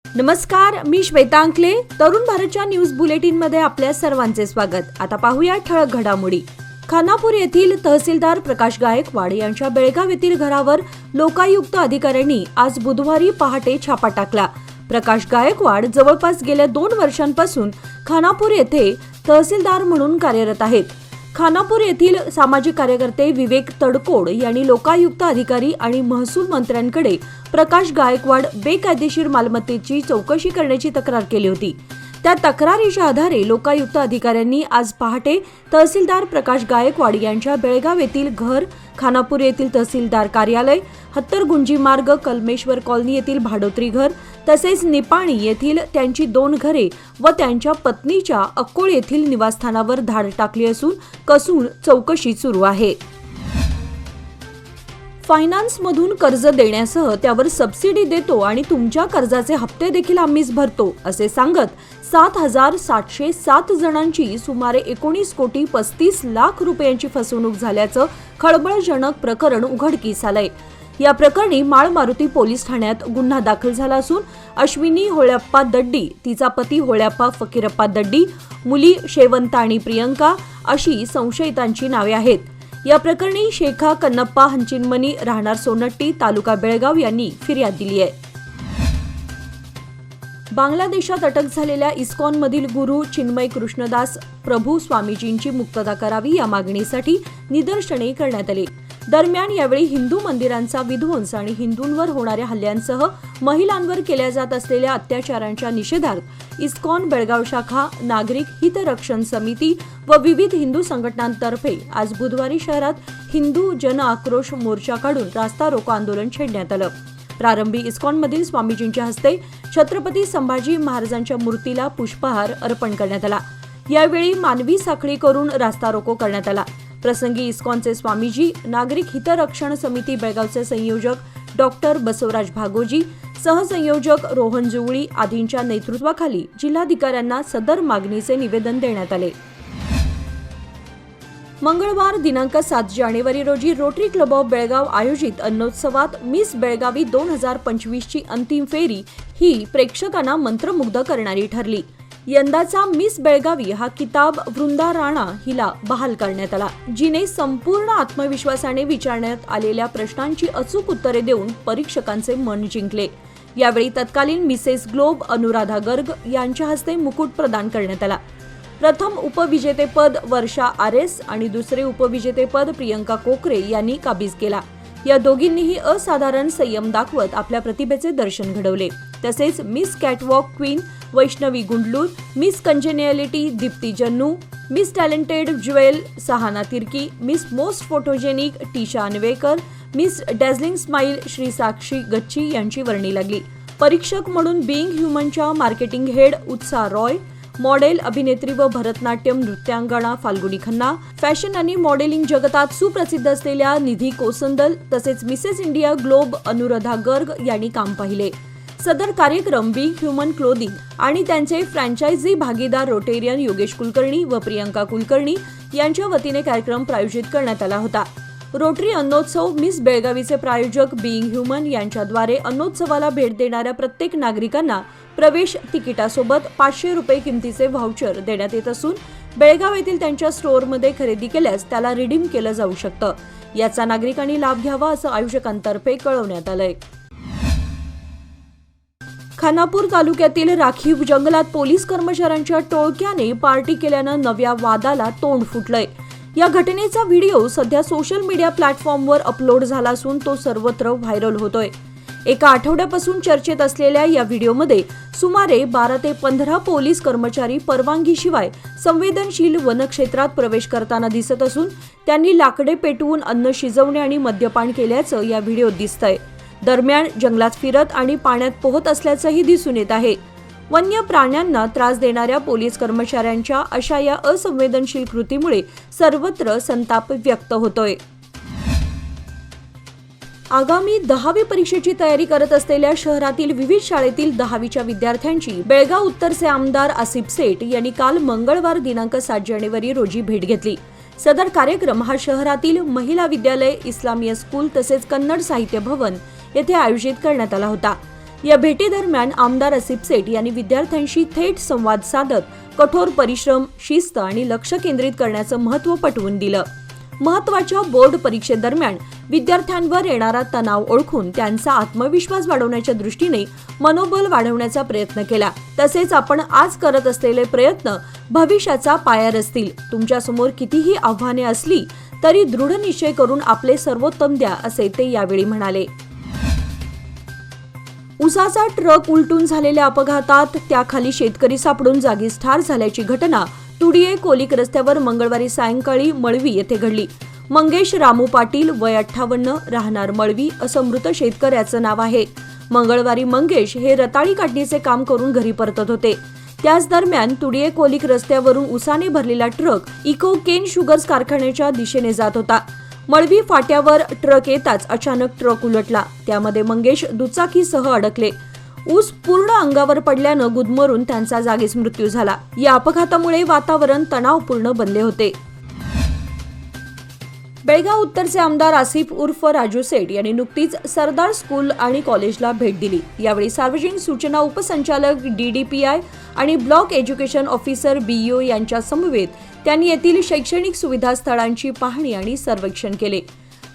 नमस्कार, मी श्वेता अंकले. तरुण भारतच्या न्यूज बुलेटिन मध्ये आपल्या सर्वांचे स्वागत. आता पाहूया ठळक घडामोडी. खानापूर येथील तहसीलदार प्रकाश गायकवाड यांच्या बेळगाव येथील घरावर लोकायुक्त अधिकाऱ्यांनी आज बुधवारी पहाटे छापा टाकला. प्रकाश गायकवाड जवळपास गेल्या 2 वर्षांपासून खानापूर येथे तहसीलदार म्हणून कार्यरत आहेत. खानापूर येथील सामाजिक कार्यकर्ते विवेक तडकोड यांनी लोकायुक्त अधिकारी आणि महसूल मंत्र्यांकडे प्रकाश गायकवाड बेकायदेशीर मालमत्तेची चौकशी करण्याची तक्रार केली होती. त्या तक्रारीच्या आधारे लोकायुक्त अधिकाऱ्यांनी आज पहाटे तहसीलदार प्रकाश गायकवाड यांच्या बेळगाव येथील घर, खानापूर येथील तहसीलदार कार्यालय, हत्तरगुंजी मार्ग, कलमेश्वर कॉलनी येथील भाडोत्री घर तसेच निपाणी येथील त्यांची 2 घरे व त्यांच्या पत्नीच्या अक्कोळ येथील निवासस्थानावर धाड टाकली असून कसून चौकशी सुरू आहे. फायनान्समधून कर्ज देण्यासह त्यावर सबसिडी देतो आणि तुमच्या कर्जाचे हप्ते देखील आम्हीच भरतो असे सांगत 7,707 जणांची सुमारे 19 कोटी 35 लाख रुपयांची फसवणूक झाल्याचं खळबळजनक प्रकरण उघडकीस आलंय. या प्रकरणी माळमारुती पोलीस ठाण्यात गुन्हा दाखल झाला असून अश्विनी होळ्याप्पा दड्डी, तिचा पती होळ्याप्पा फकीरप्पा दड्डी, मुली शेवंता आणि प्रियंका अशी संशयितांची नावे आहेत. या प्रकरणी शेखा कन्नप्पा हंचिनमनी राहणार सोनट्टी, तालुका बेळगाव यांनी फिर्याद दिली आहे. बांगलादेशात अटक झालेल्या इस्कॉनमधील गुरु चिन्मय कृष्णदास प्रभू स्वामीजींची मुक्तता करावी या मागणीसाठी निदर्शने करण्यात आली. दरम्यान यावेळी हिंदू मंदिरांचा विध्वंस आणि हिंदूंवर होणाऱ्या हल्ल्यांसह महिलांवर केल्या जात असलेल्या अत्याचारांच्या निषेधार्थ इस्कॉन बेळगाव शाखा, नागरिक हितरक्षण समिती व विविध हिंदू संघटनांतर्फे आज बुधवारी शहरात हिंदू जन आक्रोश मोर्चा काढून रास्ता रोको आंदोलन छेडण्यात आलं. प्रारंभी इस्कॉनमधील स्वामीजींच्या हस्ते छत्रपती संभाजी महाराजांच्या मूर्तीला पुष्पहार अर्पण करण्यात आला. यावेळी मानवी साखळी करून रास्ता रोको करण्यात आला. प्रसंगी इस्कॉनचे स्वामीजी, नागरिक हितरक्षण समिती बेळगावचे संयोजक डॉक्टर बसवराज भागोजी, सहसंयोजक रोहन जुवळी आदींच्या नेतृत्वाखाली जिल्हाधिकाऱ्यांना सदर मागणीचे निवेदन देण्यात आले. मंगळवार दिनांक 7 जानेवारी रोजी रोटरी क्लब ऑफ बेळगाव आयोजित अन्नोत्सवात मिस बेळगावी 2025 ची अंतिम फेरी ही प्रेक्षकांना मंत्रमुग्ध करणारी ठरली. यंदाचा मिस बेळगावी हा किताब वृंदा राणा हिला बहाल करण्यात आला, जिने संपूर्ण आत्मविश्वासाने विचारण्यात आलेल्या प्रश्नांची अचूक उत्तरे देऊन परीक्षकांचे मन जिंकले. यावेळी तत्कालीन मिसेस ग्लोब अनुराधा गर्ग यांच्या हस्ते मुकुट प्रदान करण्यात आला. प्रथम उपविजेतेपद वर्षा आरेस आणि दुसरे उपविजेतेपद प्रियंका कोकरे यांनी काबीज केला. या दोघींनीही असाधारण संयम दाखवत आपल्या प्रतिभेचे दर्शन घडवले. तसेच miss catwalk queen Vaishnavi Gundlur, miss congeniality Deepti Jannu, miss talented jewel Sahana Tirkey, miss most photogenic Tisha Anvekar, miss dazzling smile Shri Sakshi Gacchi यांची वर्णी लागली. परीक्षक म्हणून बिईंग ह्युमनच्या मार्केटिंग हेड उत्साह रॉय, मॉडेल, अभिनेत्री व भरतनाट्यम नृत्यांगना फाल्गुनी खन्ना, फॅशन आणि मॉडेलिंग जगतात सुप्रसिद्ध असलेल्या निधी कोसंदल तसेच Mrs India globe Anuradha Garg यांनी काम पाहिले. सदर कार्यक्रम बिग ह्युमन क्लोदिंग आणि त्यांचे फ्रँचायझी भागीदार रोटेरियन योगेश कुलकर्णी व प्रियंका कुलकर्णी यांच्या वतीने कार्यक्रम प्रायोजित करण्यात आला होता. रोटरी अन्नोत्सव मिस बेळगावीचे प्रायोजक बिईंग ह्युमन यांच्याद्वारे अन्नोत्सवाला भेट देणाऱ्या प्रत्येक नागरिकांना प्रवेश तिकिटासोबत 500 रुपये किमतीचे व्हाउचर देण्यात येत असून बेळगाव येथील त्यांच्या स्टोअरमध्ये खरेदी केल्यास त्याला रिडीम केलं जाऊ शकतं. याचा नागरिकांनी लाभ घ्यावा असं आयोजकांतर्फे कळवण्यात आलंय. खानापूर तालुक्यातील राखीव जंगलात पोलीस कर्मचाऱ्यांच्या टोळक्याने पार्टी केल्यानं नव्या वादाला तोंड फुटलंय. या घटनेचा व्हिडिओ सध्या सोशल मीडिया प्लॅटफॉर्मवर अपलोड झाला असून तो सर्वत्र व्हायरल होतोय. एका आठवड्यापासून चर्चेत असलेल्या या व्हिडिओमध्ये सुमारे 12 ते 15 पोलीस कर्मचारी परवानगीशिवाय संवेदनशील वनक्षेत्रात प्रवेश करताना दिसत असून त्यांनी लाकडे पेटवून अन्न शिजवणे आणि मद्यपान केल्याचं या व्हिडिओत दिसतंय. दरम्यान जंगलात फिरत आणि पाण्यात पोहत असल्याचंही दिसून येत आहे. वन्य प्राण्यांना त्रास देणाऱ्या पोलीस कर्मचाऱ्यांच्या अशा या असंवेदनशील कृतीमुळे सर्वत्र संताप व्यक्त होतोय. आगामी 10वी परीक्षेची तयारी करत असलेल्या शहरातील विविध शाळेतील 10वीच्या विद्यार्थ्यांची बेळगाव उत्तरचे आमदार आसिफ सेठ यांनी काल मंगळवार दिनांक 7 जानेवारी रोजी भेट घेतली. सदर कार्यक्रम हा शहरातील महिला विद्यालय, इस्लामिया स्कूल तसेच कन्नड साहित्य भवन येथे आयोजित करण्यात आला होता. या भेटीदरम्यान आमदार आसिफ सेठ यांनी विद्यार्थ्यांशी थेट संवाद साधत कठोर परिश्रम, शिस्त आणि लक्ष केंद्रित करण्याचं महत्त्व पटवून दिलं. महत्त्वाच्या बोर्ड परीक्षेदरम्यान विद्यार्थ्यांवर येणारा तणाव ओळखून त्यांचा आत्मविश्वास वाढवण्याच्या दृष्टीने मनोबल वाढवण्याचा प्रयत्न केला. तसेच आपण आज करत असलेले प्रयत्न भविष्याचा पाया रचतील. तुमच्यासमोर कितीही आव्हाने असली तरी दृढ निश्चय करून आपले सर्वोत्तम द्या, असे ते यावेळी म्हणाले. उसाचा ट्रक उलटून झालेल्या अपघातात त्याखाली शेतकरी सापडून जागीच ठार झाल्याची घटना तुडिये कोलिक रस्त्यावर मंगळवारी सायंकाळी मळवी येथे घडली. मंगेश रामू पाटील, वय 58, राहणार मळवी, असं मृत शेतकऱ्याचं नाव आहे. मंगळवारी मंगेश हे रताळी काढणीचे काम करून घरी परतत होते. त्याच दरम्यान तुडिये कोलिक रस्त्यावरून उसाने भरलेला ट्रक इको केन शुगर्स कारखान्याच्या दिशेने जात होता. मळवी फाट्यावर ट्रक येताच अचानक ट्रक उलटला. त्यामध्ये मंगेश दुचाकीसह अडकले. ऊस पूर्ण अंगावर पडल्यानं गुदमरून त्यांचा जागीच मृत्यू झाला. या अपघातामुळे वातावरण तणावपूर्ण बनले होते. बेळगाव उत्तरचे आमदार आसिफ उर्फ राजू सेठ यांनी नुकतीच सरदार स्कूल आणि कॉलेजला भेट दिली. यावेळी सार्वजनिक सूचना उपसंचालक DDPI आणि ब्लॉक एज्युकेशन ऑफिसर BEO यांच्या समवेत त्यांनी येथील शैक्षणिक सुविधा स्थळांची पाहणी आणि सर्वेक्षण केले.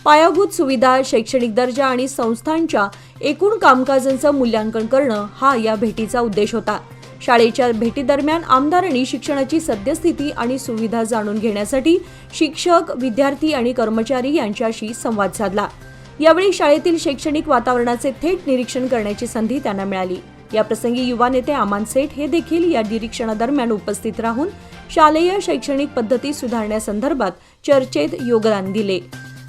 पायाभूत सुविधा, शैक्षणिक दर्जा आणि संस्थांच्या एकूण कामकाजांचं मूल्यांकन करणं हा या भेटीचा उद्देश होता. शाळेच्या भेटीदरम्यान आमदारांनी शिक्षणाची सद्यस्थिती आणि सुविधा जाणून घेण्यासाठी शिक्षक, विद्यार्थी आणि कर्मचारी यांच्याशी संवाद साधला. यावेळी शाळेतील शैक्षणिक वातावरणाचे थेट निरीक्षण करण्याची संधी त्यांना मिळाली. याप्रसंगी युवा नेते अमान सेठ हे देखील या निरीक्षणादरम्यान उपस्थित राहून शालेय शैक्षणिक पद्धती सुधारण्यासंदर्भात चर्चेत योगदान दिले.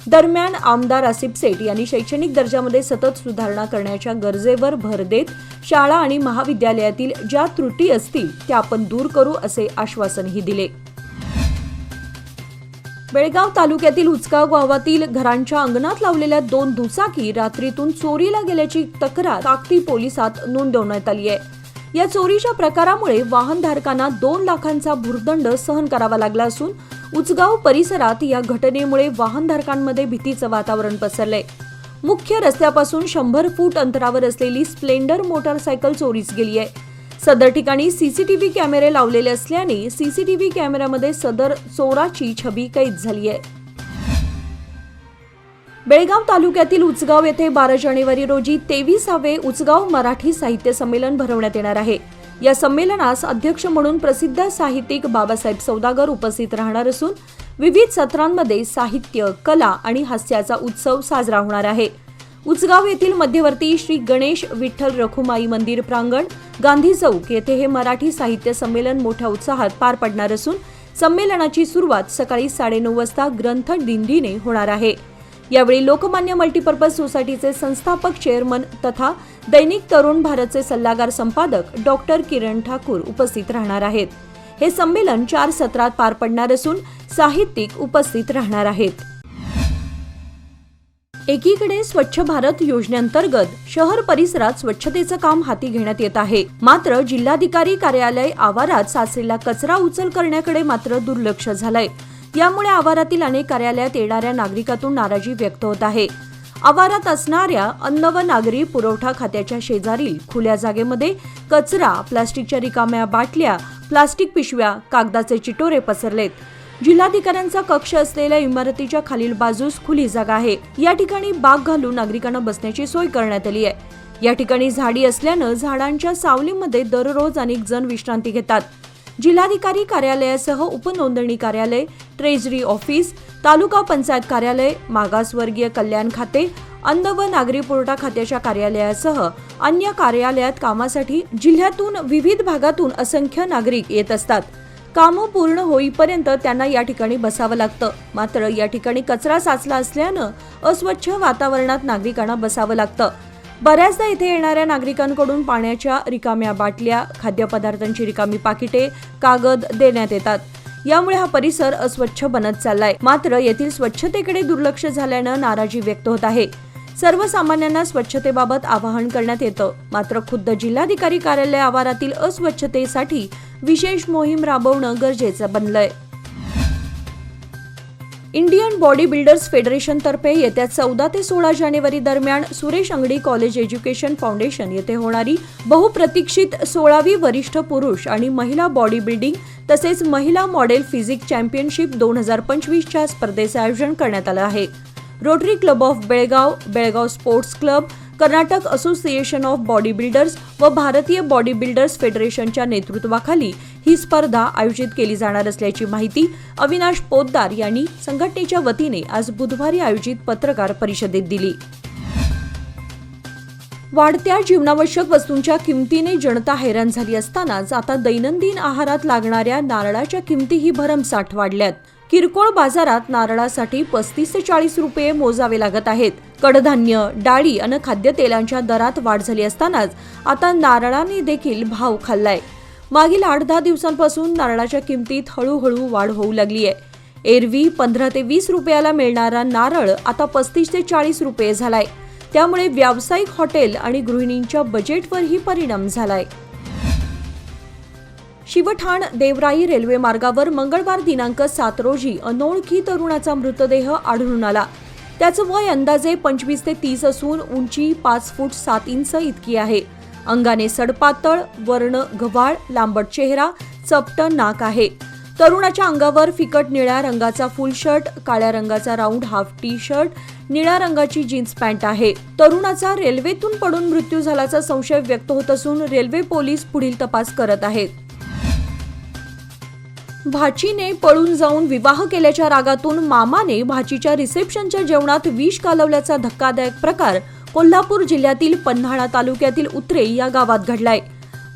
दरम्यान आमदार आसिफ सेठ यांनी शैक्षणिक दर्जामध्ये सतत सुधारणा करण्याच्या गरजेवर भर देत शाळा आणि महाविद्यालयातील ज्या त्रुटी असतील त्या आपण दूर करू, असे आश्वासनही दिले. बेळगाव तालुक्यातील उचगाव गावातील घरांच्या अंगणात लावलेल्या 2 दुचाकी रात्रीतून चोरीला गेल्याची तक्रार ताकती पोलिसात नोंदवण्यात आली आहे. या चोरीच्या प्रकारामुळे वाहनधारकांना 2 लाखांचा भुर्दंड सहन करावा लागला असून उचगाव परिसरात या घटनेमुळे वाहनधारकांमध्ये भीतीचं वातावरण पसरलंय. मुख्य रस्त्यापासून 100 फूट अंतरावर असलेली स्प्लेंडर मोटारसायकल चोरीस गेली आहे. सदर ठिकाणी CCTV कॅमेरे लावलेले असल्याने CCTV कॅमेऱ्यामध्ये सदर चोराची छबी कैद झाली आहे. बेळगाव तालुक्यातील उचगाव येथे 12 जानेवारी रोजी 23वे उचगाव मराठी साहित्य संमेलन भरवण्यात येणार आहे. या संमेलनास अध्यक्ष म्हणून प्रसिद्ध साहित्यिक बाबासाहेब सौदागर उपस्थित राहणार असून विविध सत्रांमध्ये साहित्य, कला आणि हास्याचा उत्सव साजरा होणार आहे. उचगाव येथील मध्यवर्ती श्री गणेश विठ्ठल रखुमाई मंदिर प्रांगण, गांधी चौक येथे हे मराठी साहित्य संमेलन मोठ्या उत्साहात पार पडणार असून संमेलनाची सुरुवात सकाळी 9:30 वाजता ग्रंथ दिंडीने होणार आहे. यावेळी लोकमान्य मल्टीपर्पज सोसायटीचे संस्थापक चेअरमन तथा दैनिक तरुण भारतचे सल्लागार संपादक डॉक्टर किरण ठाकूर उपस्थित राहणार आहेत. हे संमेलन 4 सत्रात पार पडणार असून साहित्यिक उपस्थित राहणार आहेत. एकीकडे स्वच्छ भारत योजनेअंतर्गत शहर परिसरात स्वच्छतेचं काम हाती घेण्यात येत आहे. मात्र जिल्हाधिकारी कार्यालय आवारात साचलेला कचरा उचल करण्याकडे मात्र दुर्लक्ष झालंय. यामुळे आवारातील अनेक कार्यालयात येणाऱ्या नागरिकातून नाराजी व्यक्त होत आहे. आवारात असणाऱ्या अन्न व नागरी पुरवठा खात्याच्या शेजारील खुल्या जागेमध्ये कचरा, प्लास्टिकच्या रिकाम्या बाटल्या, प्लास्टिक पिशव्या, कागदाचे चिटोरे पसरलेत. जिल्हाधिकाऱ्यांचा कक्ष असलेल्या इमारतीच्या खालील बाजूस खुली जागा आहे. या ठिकाणी बाग घालून नागरिकांना बसण्याची सोय करण्यात आली आहे. या ठिकाणी झाडी असल्यानं झाडांच्या सावलीमध्ये दररोज अनेक जण विश्रांती घेतात. जिल्हाधिकारी कार्यालयासह उपनोंदणी कार्यालय, ट्रेजरी ऑफिस, तालुका पंचायत कार्यालय, मागासवर्गीय कल्याण खाते, अन्न व नागरी पुरवठा खात्याच्या कार्यालयासह अन्य कार्यालयात कामासाठी जिल्ह्यातून विविध भागातून असंख्य नागरिक येत असतात. कामं पूर्ण होईपर्यंत त्यांना या ठिकाणी बसावं लागतं. मात्र या ठिकाणी कचरा साचला असल्यानं अस्वच्छ वातावरणात नागरिकांना बसावं लागतं. बऱ्याचदा इथे येणाऱ्या नागरिकांकडून पाण्याच्या रिकाम्या बाटल्या, खाद्यपदार्थांची रिकामी पाकिटे, कागद देण्यात येतात. यामुळे हा परिसर अस्वच्छ बनत चाललाय. मात्र येथील स्वच्छतेकडे दुर्लक्ष झाल्यानं नाराजी व्यक्त होत आहे. सर्वसामान्यांना स्वच्छतेबाबत आवाहन करण्यात येतं. मात्र खुद्द जिल्हाधिकारी कार्यालय आवारातील अस्वच्छतेसाठी विशेष मोहीम राबवणं गरजेचं बनलंय. इंडियन बॉडी बिल्डर्स फेडरेशनतर्फे येत्या 14 ते 16 जानेवारी दरम्यान Suresh Angadi college education foundation येथे होणारी बहुप्रतीक्षित 16वी वरिष्ठ पुरुष आणि महिला बॉडी बिल्डिंग तसेच महिला मॉडेल फिजिक चॅम्पियनशिप 2025 च्या स्पर्धेचे आयोजन करण्यात आले आहे. Rotary club of Belgaum, Belgaum sports club, Karnataka association of body builders व भारतीय बॉडी बिल्डर्स फेडरेशनच्या नेतृत्वाखाली ही स्पर्धा आयोजित केली जाणार असल्याची माहिती अविनाश पोद्दार यांनी संघटनेच्या वतीने आज बुधवारी आयोजित पत्रकार परिषदेत दिली. वाढत्या जीवनावश्यक वस्तूंच्या किमतीने जनता हैराण झाली असतानाच आता दैनंदिन आहारात लागणाऱ्या नारळाच्या किमतीही भरमसाठ वाढल्यात. किरकोळ बाजारात नारळासाठी 35 ते 40 रुपये मोजावे लागत आहेत. कडधान्य, डाळी आणि खाद्यतेलांच्या दरात वाढ झाली असतानाच आता नारळाने देखील भाव खाल्लाय. मागील 8-10 दिवसांपासून नारळाच्या किमतीत हळूहळू वाढ होऊ लागली आहे. एरवी 15 ते 20 रुपयाला मिळणारा नारळ आता 35 ते 40 रुपये झालाय. त्यामुळे व्यावसायिक हॉटेल आणि गृहिणींच्या बजेटवरही परिणाम झालाय. शिवठाण देवराई रेल्वे मार्गावर मंगळवार दिनांक 7 रोजी अनोळखी तरुणाचा मृतदेह आढळून आला. त्याचं वय अंदाजे 25 ते 30 असून उंची 5 फूट 7 इंच इतकी आहे. अंगाने सडपातळ, वर्ण गव्हाळ, लांबट चेहरा, चपटं नाक आहे. तरुणाच्या अंगावर फिकट निळ्या रंगाचा फुल शर्ट, काळ्या रंगाचा राऊंड हाफ टी शर्ट, निळ्या रंगाची जीन्स पॅन्ट आहे. तरुणाचा रेल्वेतून पडून मृत्यू झाल्याचा संशय व्यक्त होत असून रेल्वे पोलीस पुढील तपास करत आहेत. भाचीने पळून जाऊन विवाह केल्याच्या रागातून मामाने भाचीच्या रिसेप्शनच्या जेवणात विष कालवल्याचा धक्कादायक प्रकार कोल्हापूर जिल्ह्यातील पन्हाळा तालुक्यातील उतरे या गावात घडलाय.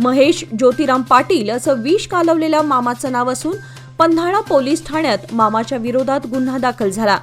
महेश ज्योतिराम पाटील असं विष कालवलेल्या मामाचं नाव असून पन्हाळा पोलीस ठाण्यात मामाच्या विरोधात गुन्हा दाखल झाला.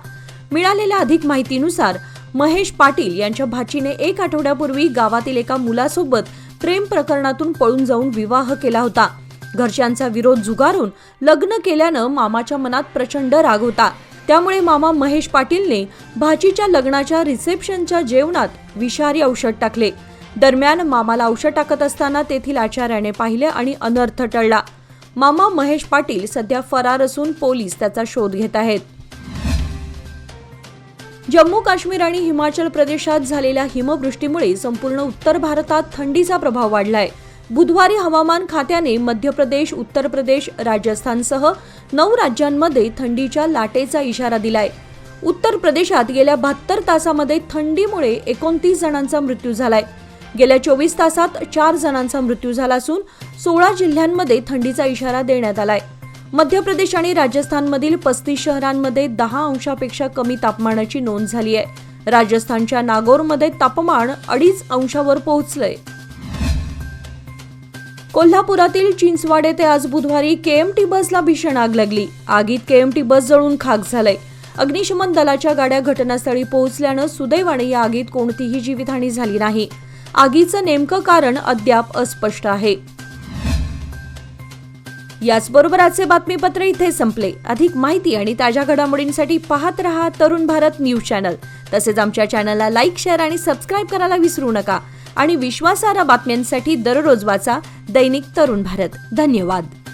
मिळालेल्या अधिक माहितीनुसार महेश पाटील यांच्या भाचीने 1 आठवड्यापूर्वी गावातील एका मुलासोबत प्रेम प्रकरणातून पळून जाऊन विवाह केला होता. घरच्यांचा विरोध झुगारून लग्न केल्यानं मामाच्या मनात प्रचंड राग होता. त्यामुळे मामा महेश पाटीलने भाचीच्या लग्नाच्या रिसेप्शनच्या जेवणात विषारी औषध टाकले. दरम्यान मामाला औषध टाकत असताना तेथील आचार्याने पाहिले आणि अनर्थ टळला. मामा महेश पाटील सध्या फरार असून पोलीस त्याचा शोध घेत आहेत. जम्मू काश्मीर आणि हिमाचल प्रदेशात झालेल्या हिमवृष्टीमुळे संपूर्ण उत्तर भारतात थंडीचा प्रभाव वाढलाय. बुधवारी हवामान खात्याने मध्य प्रदेश, उत्तर प्रदेश, राजस्थानसह 9 राज्यांमध्ये थंडीच्या लाटेचा इशारा दिलाय. उत्तर प्रदेशात गेल्या 72 तासामध्ये थंडीमुळे 29 जणांचा मृत्यू झालाय. गेल्या 24 तासात 4 जणांचा मृत्यू झाला असून 16 जिल्ह्यांमध्ये थंडीचा इशारा देण्यात आलाय. मध्य प्रदेश आणि राजस्थानमधील 35 शहरांमध्ये 10 अंशापेक्षा कमी तापमानाची नोंद झाली आहे. राजस्थानच्या नागौरमध्ये तापमान 2.5 अंशावर पोहोचलंय. कोल्हापुरातील चिंचवाड येथे आज बुधवारी केएमटी बसला भीषण आग लागली. आगीत केएमटी बस जळून खाक झालंय. अग्निशमन दलाच्या गाड्या घटनास्थळी पोहोचल्यानं सुदैवाने या आगीत कोणतीही जीवितहानी झाली नाही. आगीचं नेमकं कारण अद्याप अस्पष्ट आहे. याचबरोबर आजचे बातमीपत्र इथे संपले. अधिक माहिती आणि ताज्या घडामोडींसाठी पाहत रहा तरुण भारत न्यूज चॅनल. तसेच आमच्या चॅनलला लाईक, शेअर आणि सबस्क्राईब करायला विसरू नका. आणि विश्वासार्ह बातम्यांसाठी दररोज वाचा दैनिक तरुण भारत. धन्यवाद.